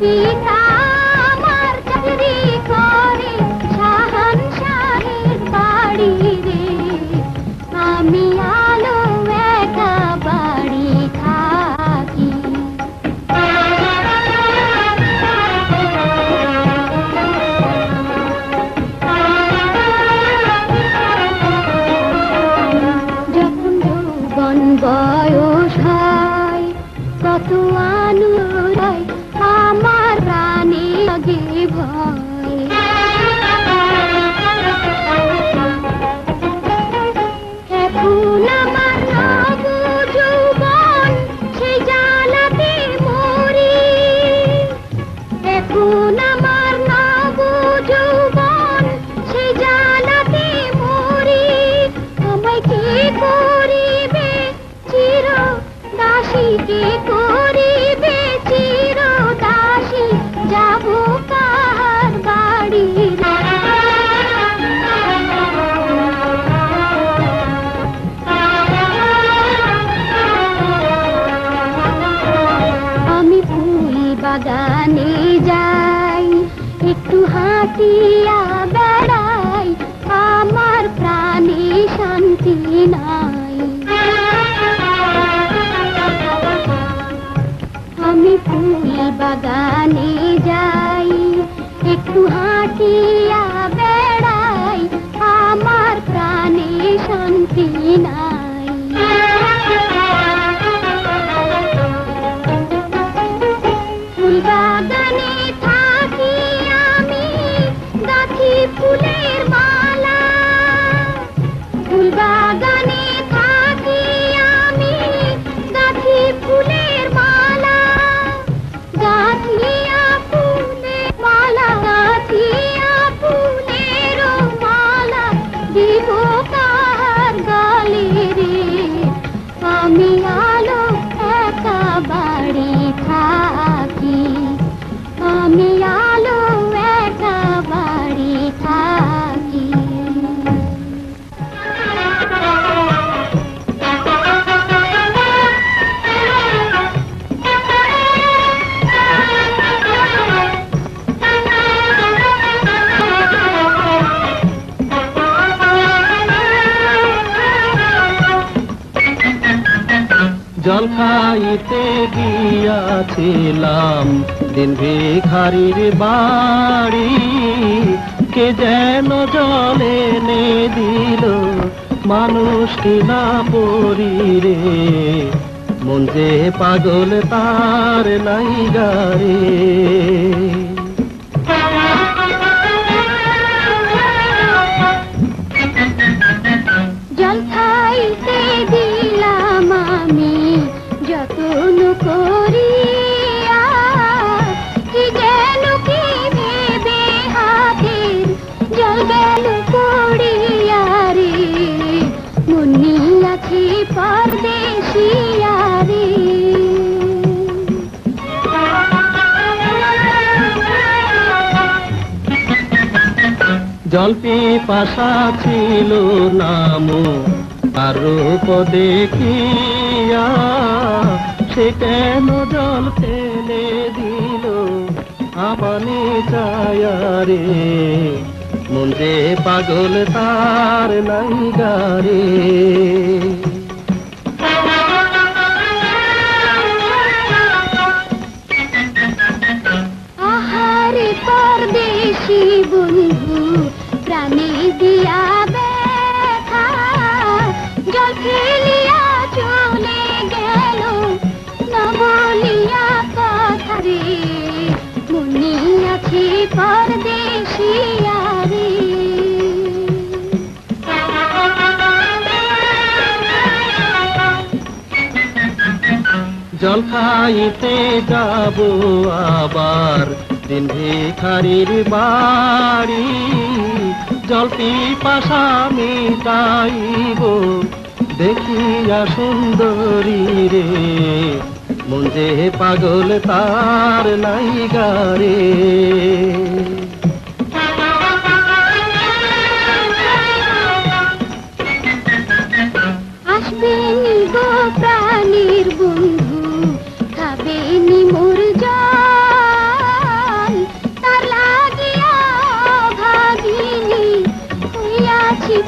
পিতা আমার চাকরি করে শাহানশাহের বাড়ি রে, আমি আলো একা বাড়ি থাকি। যখন যৌবন বয়স হয় কত আনুরাই আমার প্রাণে লাগে ভয়। এখন আমার নব যৌবন সেই জ্বালাতে মরি, এখন আমার নব যৌবন সেই জ্বালাতে মরি। আমায় কে করিবে চির দাসী, কে করিবে চির দাসী, যাব কার বাড়ি? আমি ফুল বাগানে যাই, একটু হাঁটিয়া বেড়াই, আমার প্রাণে শান্তি নাই। আমি ফুল বাগানে যাই, একটু হাঁটিয়া বেড়াই, আমার প্রাণে শান্তি নাই। ফুল বাগানে থাকি আমি, গাঁথি ফুলের মালা। ফুল বাগানে থাকি আমি, গাঁথি ফুলের মালা। গাঁথিয়া ফুলের মালা, গাঁথিয়া ফুলের মালা, দিব কার গালে রে? আমি আলো একা বাড়ি থাকি, আমি আলো একা বাড়ি থাকি। জল খাইতে গিয়াছিলাম দিন ভিখারির বাড়ি, কে যেন জল এনে দিল মানুষ কিনা পরি রে, মন যে পাগল তার নাই গারে। জল খাইতে দিলাম আমি যতন করিয়া, কি যেন কি ভেবে হাতের জল গেল পড়িয়া রে, মন নিয়াছি পরদেশিয়া রে। জল পিপাসা ছিল নামো আর রূপ দেখিয়া, সে কেন জল ফেলে দিল আপনি চায়া রে, মন যে পাগল তার নাই গারে। আহারে পরদেশি বন্ধু প্রাণে দিয়া ব্যথা, জল ফেলিয়া চলে গেল না বলিয়া কথা রে, মনে আছে পরদেশিয়া রে। জল খাইতে যাব আবার দিন ভিখারির বাড়ি, জল পিপাসা মিটাইব দেখিয়া সুন্দরী রে, মন যে পাগল তার নাই গারে। আসবেনি গো প্রাণীর বন্ধু, খাবেনি মোর জল,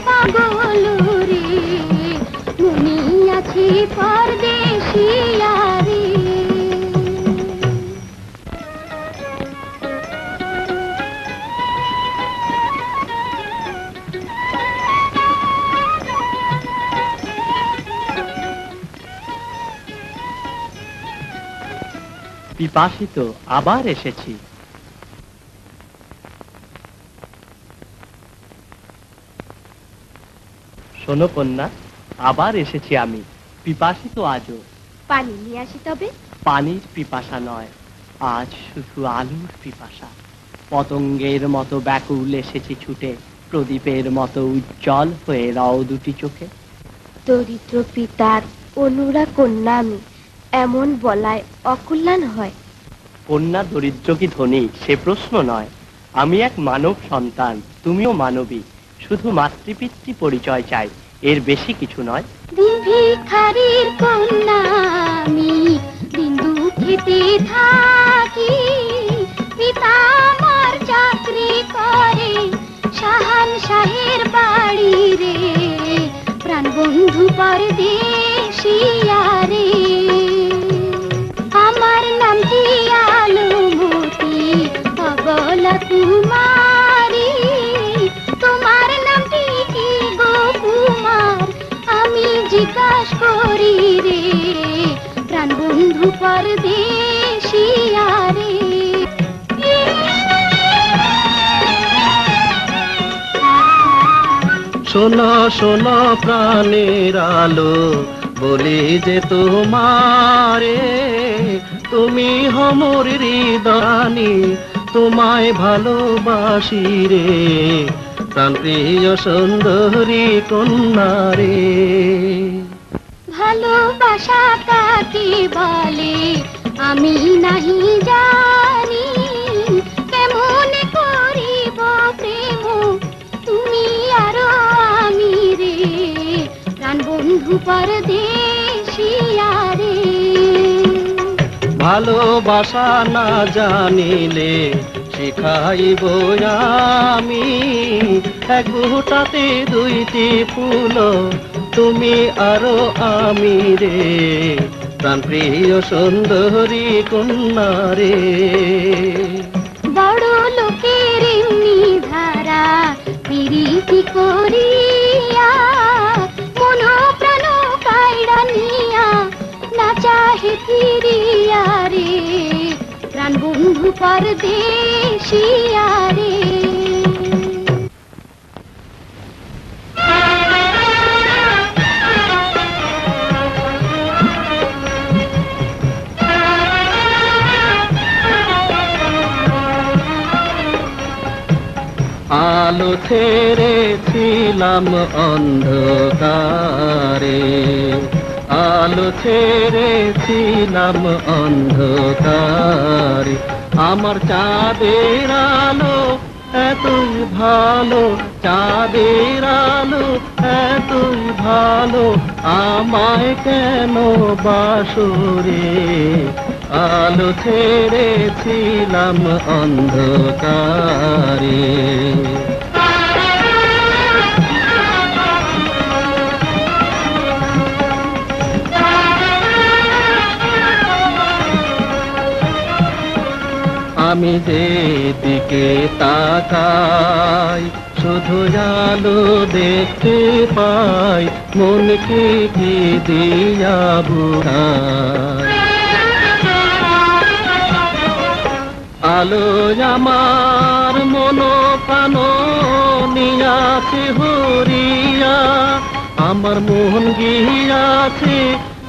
পাগল রে, মনে আছে পরদেশিয়া রে। পিপাসিত আবার এসেছি। শোনো কন্যা, আবার এসেছি আমি, পিপাসিত আজও। পানি নিয়ে আসি তবে। পানির পিপাসা নয়, আজ শুধু আলোর পিপাসা। পতঙ্গের মতো ব্যাকুল এসেছি ছুটে, প্রদীপের মতো উজ্জ্বল হয়ে রাও দুটি চোখে। দরিদ্র পিতার অনুরা কন্যা আমি, এমন বলায় অকল্যাণ হয়। কন্যা দরিদ্র কি ধনী সে প্রশ্ন নয়, আমি এক মানব সন্তান, তুমিও মানবী। শুধু মাতৃপিতৃ পরিচয় চাই, এর বেশি কিছু নয়। দিন ভিখারির কন্যা আমি, দিন দুঃখেতে থাকি। পিতা আমার চাকরি করে শাহান শাহের বাড়ি রে, প্রাণ বন্ধু পরদেশিয়া রে। আমার নামটি আলুমতি অবলা কুমারী, তোমার নামটি কি গো কুমার আমি জিজ্ঞাস করি রে, প্রাণ বন্ধু পরদেশিয়া রে। শোনো শোনো প্রাণের আলো, বলি যে তোমারে, তুমি হমর হৃদয়ানি, তোমায় ভালোবাসি রে, প্রাণ প্রিয় সুন্দরী কন্যা রে। ভালোবাসা কাকে বলে আমি নাহি জানি, কেমন করিব প্রেম তুমি আরো আমি রে, প্রাণ বন্ধু পরদেশিয়া রে। ভালোবাসা না জানিলে শিখাইব আমি, এক গুটাতে দুইটি ফুল তুমি আরো আমি রে, প্রাণ প্রিয় সুন্দরী কন্যা রে। বড় লোকের এমনি ধারা প্রীতি করিয়া, মন প্রাণ কাইড়া নিয়া না চাহে ফিরিয়া রে, প্রাণ বন্ধু পরদেশিয়া রে। আলো ছেড়েছিলাম অন্ধকারে, আলো ছেড়েছিলাম অন্ধকারে, আমার চাঁদের আলো এতই ভালো, চাঁদের আলো এতই ভালো, আমায় কেন বাসরে, আলো ছেড়েছিলাম অন্ধকারে। আমি যেদিকে তাকাই শুধু আলো দেখতে পাই, মনকে কি দিয়া বুঝাই, আলো আমার মন প্রাণ নিয়াছে হরিয়া, আমার মন গিয়াছে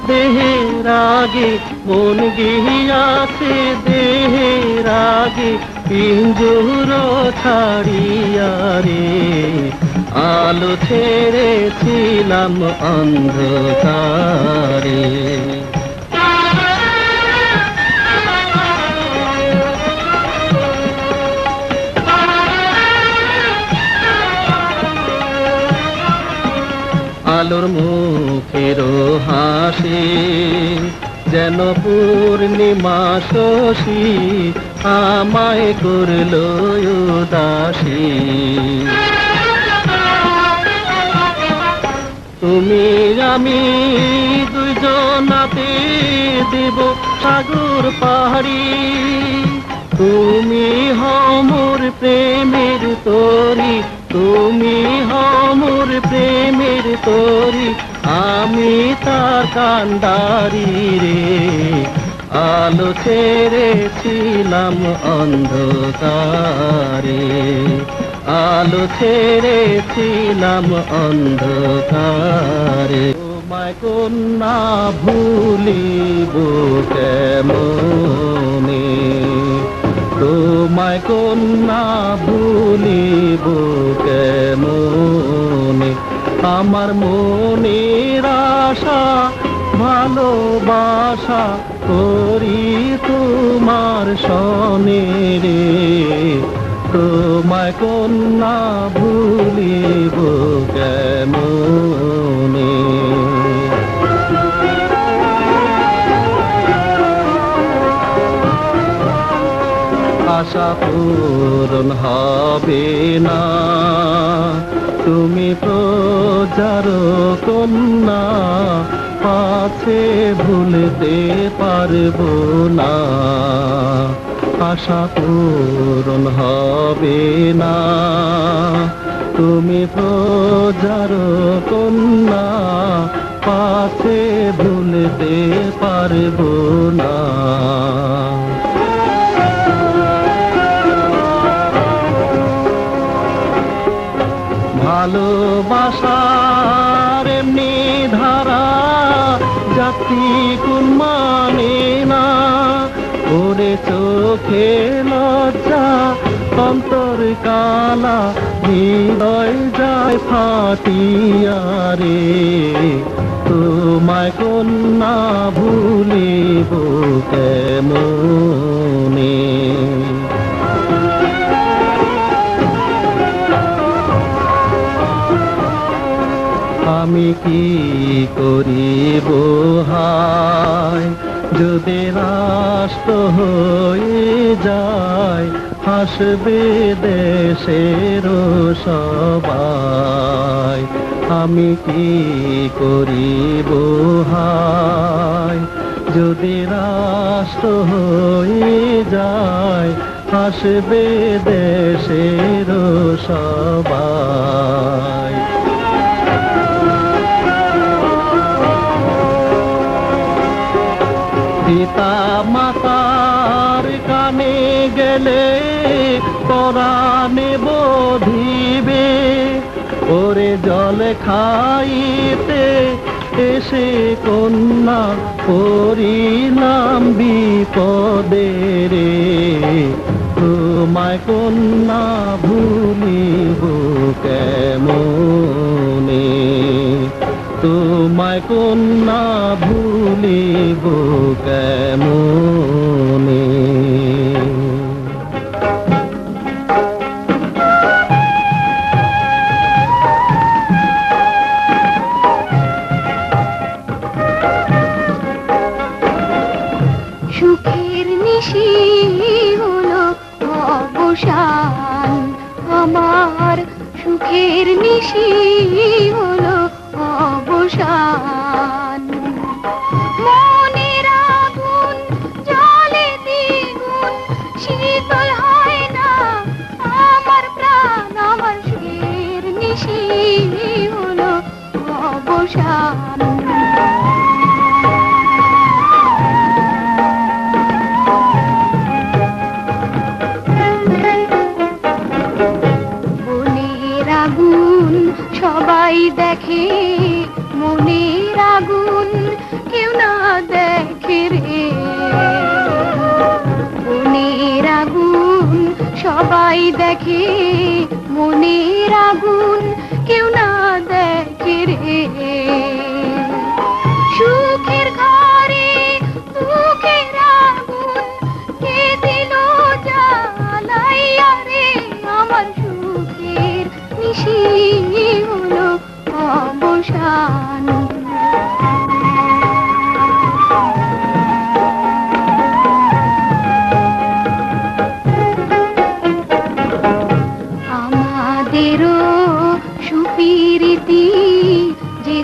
দেহের আগে, মন গিয়াছে দেহের আগে, পিঞ্জুর ছাড়িয়া রে, আলো ছেড়েছিলাম অন্ধকারে। আলোর মুখের হাসি যেন পূর্ণিমা শশী, আমায় করল উদাসী, তুমি আমি দুইজনাতে দেব সাগর পাহাড়ি। তুমি হও মোর প্রেমের তরি, তুমি হও মোর প্রেমের তরি, আমি তার কান্ডারি রে। আলো ছেড়েছিলাম অন্ধকারে, আলো ছেড়েছিলাম অন্ধকারে। তোমায় কন্যা ভুলিব কেমনে, তোমায় কন্যা ভুলিব কেমনে। আমার মনের আশা ভালোবাসা করি তোমার সনে রে। তোমায় কন্যা ভুলিব কেমনে। আশা পূরণ হবে না, তুমি প্রজার কন্যা, পাছে ভুলতে পারবো না। আশা পূরণ হবে না, তুমি প্রজার কন্যা, পাছে ভুলতে পারবো না। ভালোবাসার এমনি ধারা জাতি কোন মানে না, ওরে চোখে লজ্জা অন্তর কালা, হৃদয় যায় ফাটিয়া রে। তোমায় কন্যা ভুলিব কেমনে। আমি কি করিব হায়, যদি রাষ্ট্র হয়ে যায়, হাসবে দেশের সবাই। আমি কি করিব হায়, যদি রাষ্ট্র হয়ে যায়, হাসবে দেশের সবাই। পিতা মাতার কানে গেলে পরাণে বোধিবে, ওরে জল খাইতে এসে কন্যা পড়িলাম বিপদে রে। তোমায় কন্যা ভুলিব কেমনে, তোমায় কন্যা ভুলিব কেমনে। সুখের নিশি হলো অবসান আমার, সুখের নিশি হলো অবসান। মনের আগুন জ্বলে দ্বিগুণ, শীতল হয় না আমার প্রাণ, আমার সুখের নিশি হলো অবসান। মনের আগুন সবাই দেখে, মনের আগুন কেউ না দেখে রে। মনের আগুন সবাই দেখে, মনের আগুন কেউ না দেখে রে। সুখের ঘরে দুঃখের আগুন কে দিল জ্বালাইয়া রে। আমার সুখের নিশি হলো অবসান। আমাদেরও সুপ্রীতি যে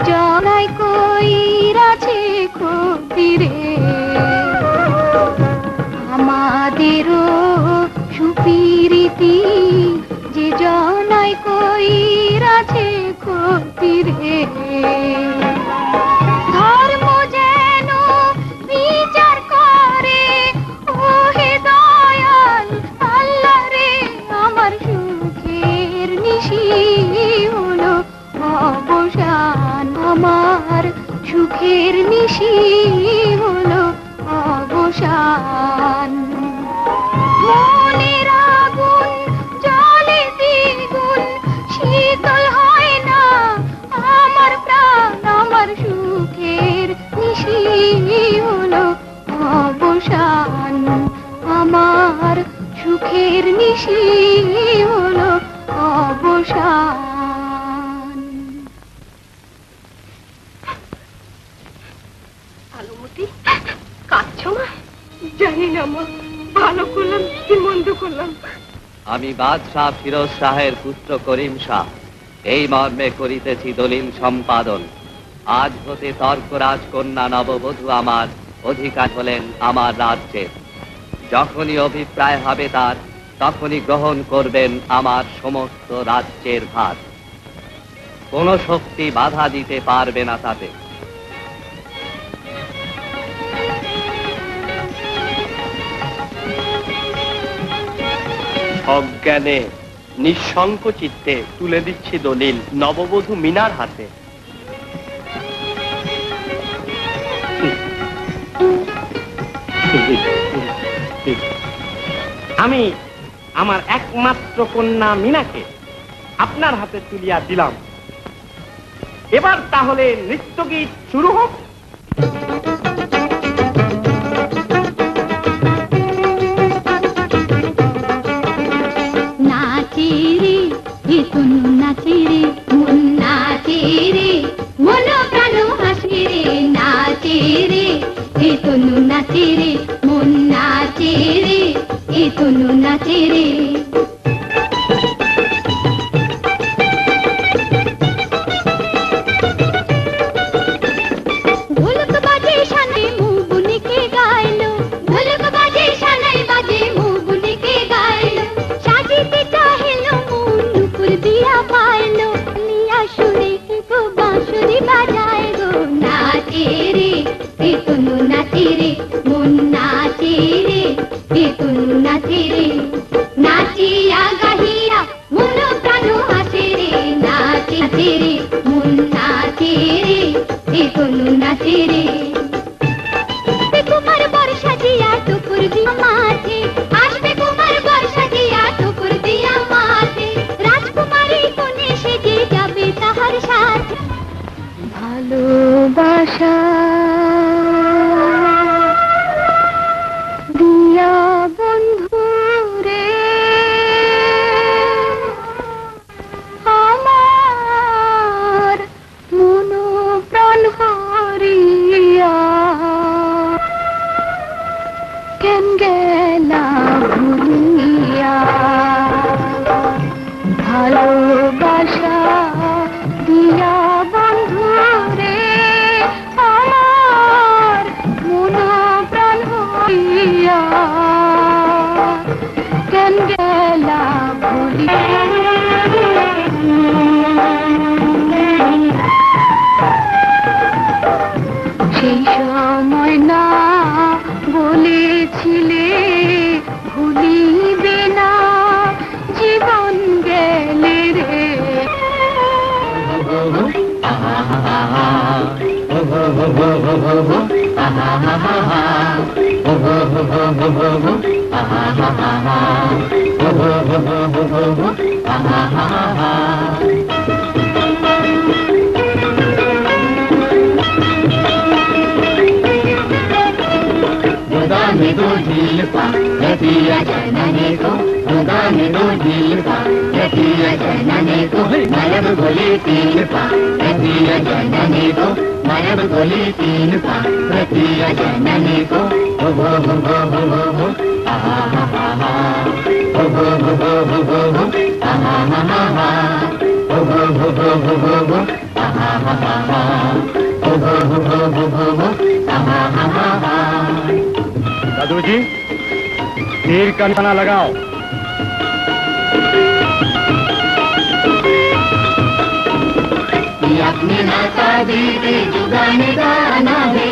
নাই কইরাছে ক্ষতি রে আমাদেরও সুপিরিতি যে জনাই কইরাছে ক্ষতি রে ধর্ম যেন বিচার করে ও হে দয়াল আল্লাহ রে আমার সুখের নিশি হলো অবসান আমার সুখের নিশি হলো অবসান মনের আগুন জলে দ্বিগুণ শীতল হয় না আমার প্রাণ আমার সুখের নিশি হলো অবসান আমার সুখের নিশি হলো অবসান। আলুমতি কাঁদছো মা? জানি না মা, ভালো করলাম কি মন্দ করলাম। আমি বাদশাহ ফিরোজ শাহের পুত্র করিম শাহ এই মর্মে করিতেছি দলিল সম্পাদন। আজ হতে তর্করাজ কন্যা নববধূ আমার অধিকার হলেন আমার রাজ্যে। যখনই অভিপ্রায় হবে তার তখনই গ্রহণ করবেন আমার সমস্ত রাজ্যের ভার। কোন শক্তি বাধা দিতে পারবে না তাতে। অজ্ঞানে নিঃশঙ্ক চিত্তে তুলে দিচ্ছি দলিল নববধূ মিনার হাতে। আমি আমার একমাত্র কন্যা মিনাকে আপনার হাতে তুলিয়া দিলাম। এবার তাহলে নৃত্যগীত শুরু হোক। নাচে রে হে তনু নাচে রে মন নাচে রে মন প্রাণ হাসে রে নাচে রে হে তনু নাচে রে মন নাচে রে হে তনু নাচে রে ঢোলক বাজে শানে মুগুনিকে গাইলো ঢোলক বাজে শানাই বাজে মুগুনিকে গাইলো সাজিতে চাহিলো মন নুপুর দিয়া পাইলো নিয়া সুরে গো বাঁশুরি বাজায় গো নাচে রে হে তনু নাচে রে মন নাচে রে হে তনু নাচে রে নাচিয়া গাহিয়া মন প্রাণ হাসে রে নাচে রে মন নাচে রে হে তনু নাচে রে কুমার বর্ষা দিয়া টুকুর দিয়া মাঠে আসবে কুমার বর্ষা দিয়া টুকুর দিয়া মাঠে রাজকুমারী কোনে সেজে যাবে তাহার সাথে ভালোবাসা দিয়া বন্ধু রে আমার মন প্রাণ হরিয়া কেন গেলা ভুলিয়া ভালোবাসা দিয়া বন্ধু রে আমার মন প্রাণ হরিয়া কেন গেলা ভুলিয়া সেই সময় না বলেছিলে ভুলিবে না জীবন গেলে রে में दो झील पा रतिया जनने को में दो झील पा रतिया जनने को मरब गोली तीन पा रतिया जनने को मरब गोली तीन पा रतिया जनने को हो हो हो हो हो हो हो आहा हा हा हा हो हो हो हो हो हो हो आहा हा हा हा हो हो हो हो हो हो आहा हा हा हा जी तीर का निशाना लगाओ। अपने नाता दीदी जुगाने गाना दे,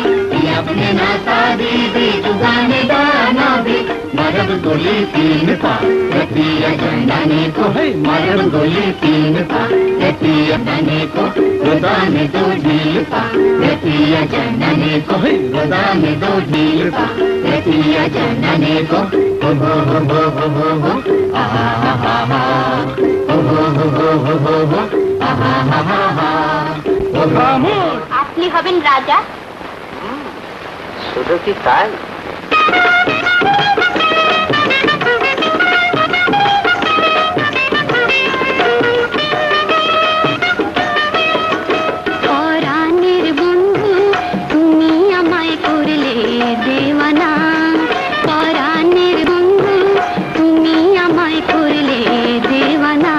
अपने नाता दीदी जुगाने गाना दे। मरब गोली तीन पा रतिया जनने को, मरब गोली तीन पा रतिया जनने को। खुदा ने दो ढील पा रतिया जनने को, खुदा ने दो ढील पा रतिया जनने को। हो आहा हा हा, हो आहा हा हा। আপনি হবেন রাজা। শুধু কি তাই? পরাণের বন্ধু তুমি আমায় করলে দেওয়ানা, পরাণের বন্ধু তুমি আমায় করলে দেওয়ানা।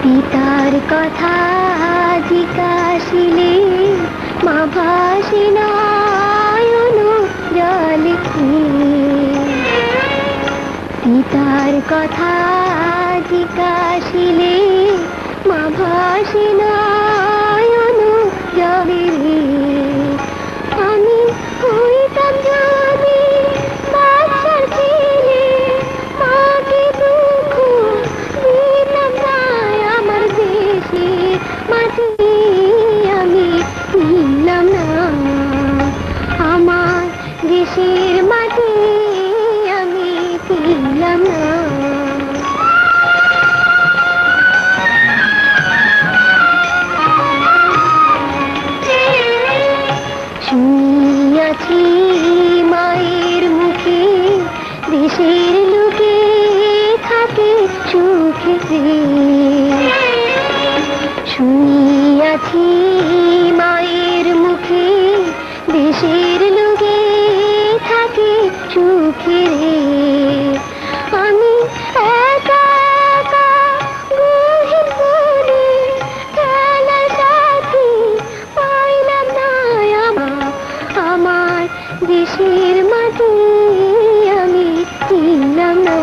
পিতার কথা জিজ্ঞাসিলে মা ভাসে নয়ন জলে। পিতার কথা জিজ্ঞাসিলে মা ভাসে নয়ন জলে। আমি হইতাম যদি বাচ্চার ছেলে, মাকে দুঃখ দিতাম না আমার দেশে মাটি আমি নিলাম না, আমার দেশের মাটি আমি নিলাম না। শুনিয়াছি মায়ের মুখে দেশের লোকে থাকে সুখে। শুনিয়াছি মায়ের মুখে দেশের লোকে থাকে সুখে। আমি একা একা গহীন বনে খেলা সাথী পাইলাম না, আমার দেশের মাটি আমি চিনলাম না।